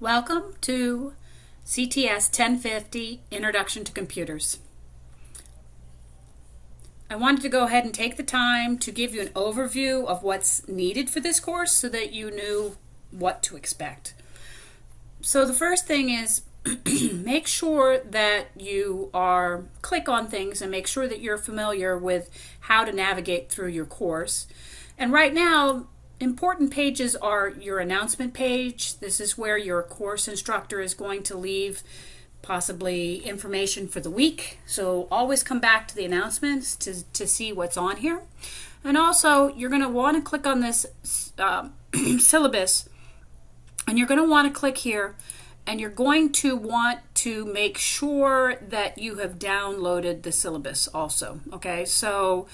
Welcome to CTS1050 Introduction to Computers. I wanted to go ahead and take the time to give you an overview of what's needed for this course so that you knew what to expect. So the first thing is make sure that you click on things and make sure that you're familiar with how to navigate through your course. And right now, important pages are your announcement page. This is where your course instructor is going to leave possibly information for the week. So always come back to the announcements to see what's on here. And also, you're going to want to click on this syllabus, and you're going to want to click here, and you're going to want to make sure that you have downloaded the syllabus also. Okay, so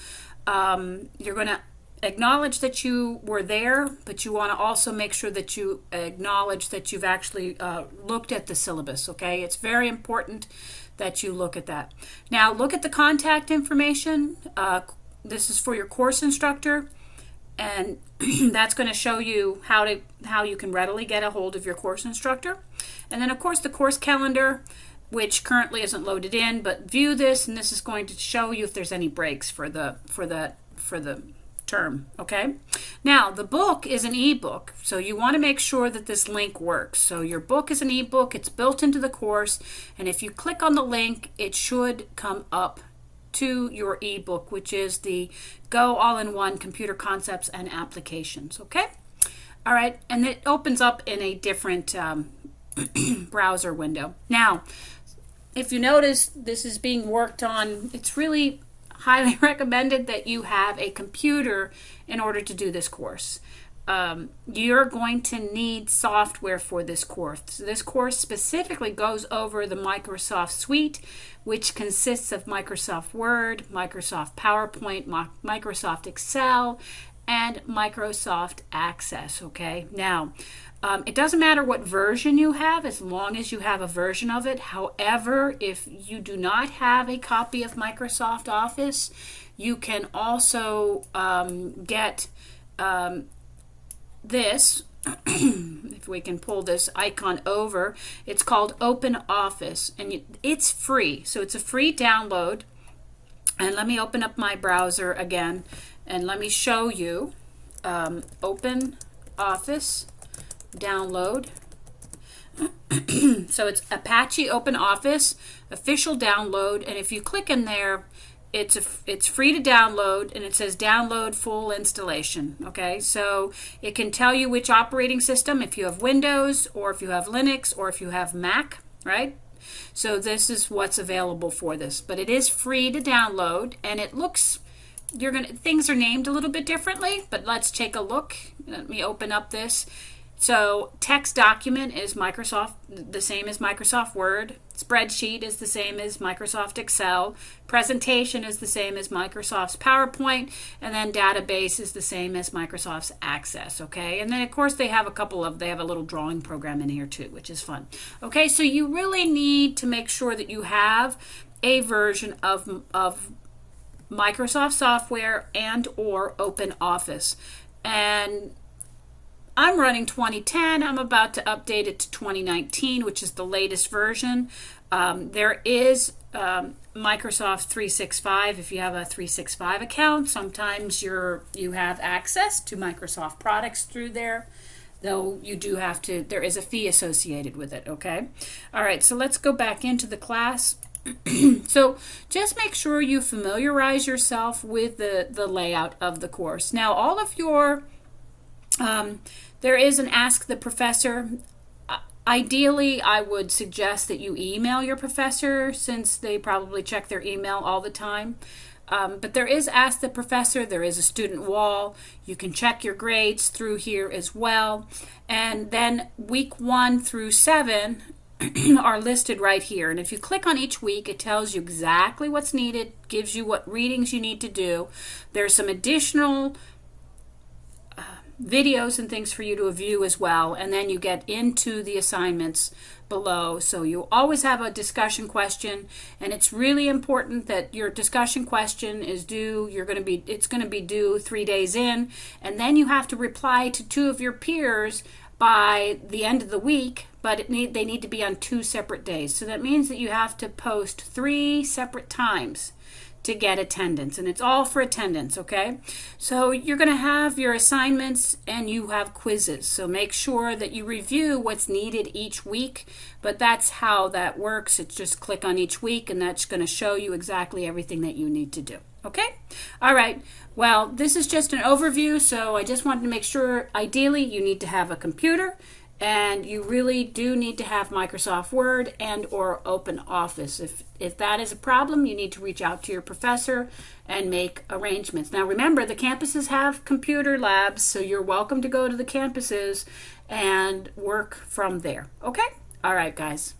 you're going to acknowledge that you were there, but you want to also make sure that you acknowledge that you've actually looked at the syllabus, okay? It's very important that you look at that. Now, look at the contact information. This is for your course instructor, and that's going to show you how you can readily get a hold of your course instructor. And then, of course, the course calendar, which currently isn't loaded in, but view this, and this is going to show you if there's any breaks for the term, okay? Now, the book is an ebook, so you want to make sure that this link works. So your book is an ebook, it's built into the course, and if you click on the link, it should come up to your ebook, which is the Go All-in-One Computer Concepts and Applications, okay? All right, and it opens up in a different browser window. Now, if you notice, this is being worked on. It's really highly recommended that you have a computer in order to do this course. You're going to need software for this course. So this course specifically goes over the Microsoft Suite, which consists of Microsoft Word, Microsoft PowerPoint, Microsoft Excel, and Microsoft Access, okay? Now, it doesn't matter what version you have as long as you have a version of it. However, if you do not have a copy of Microsoft Office, you can also get this. If we can pull this icon over, it's called Open Office, and it's free. So it's a free download. And let me open up my browser again, and let me show you Open Office download. So it's Apache Open Office official download, and if you click in there, it's free to download, and it says download full installation. Okay, so it can tell you which operating system, if you have Windows or if you have Linux or if you have Mac, right? So this is what's available for this, but it is free to download, and it looks, things are named a little bit differently, but let's take a look. Let me open up this. So text document is the same as Microsoft Word. Spreadsheet is the same as Microsoft Excel. Presentation is the same as Microsoft's PowerPoint. And then database is the same as Microsoft's Access, okay? And then, of course, they have a little drawing program in here too, which is fun. Okay, so you really need to make sure that you have a version of Microsoft software and or Open Office. And I'm running 2010. I'm about to update it to 2019, which is the latest version. There is Microsoft 365. If you have a 365 account, sometimes you have access to Microsoft products through there, though you do have to, there is a fee associated with it, okay? All right, so let's go back into the class. So just make sure you familiarize yourself with the layout of the course. Now, all of your there is an Ask the Professor. Ideally, I would suggest that you email your professor, since they probably check their email all the time. But there is Ask the Professor. There is a student wall. You can check your grades through here as well. And then week 1 through 7 are listed right here. And if you click on each week, it tells you exactly what's needed, gives you what readings you need to do. There's some additional videos and things for you to view as well, and then you get into the assignments below. So you always have a discussion question, and it's really important that your discussion question is due. It's going to be due 3 days in, and then you have to reply to 2 of your peers by the end of the week, but they need to be on 2 separate days. So that means that you have to post 3 separate times to get attendance, and it's all for attendance, okay? So you're going to have your assignments and you have quizzes, so make sure that you review what's needed each week, but that's how that works. It's just click on each week and that's going to show you exactly everything that you need to do. Okay? All right. Well, this is just an overview, so I just wanted to make sure, ideally, you need to have a computer, and you really do need to have Microsoft Word and or Open Office. If that is a problem, you need to reach out to your professor and make arrangements. Now remember, the campuses have computer labs, so you're welcome to go to the campuses and work from there. Okay? All right, guys.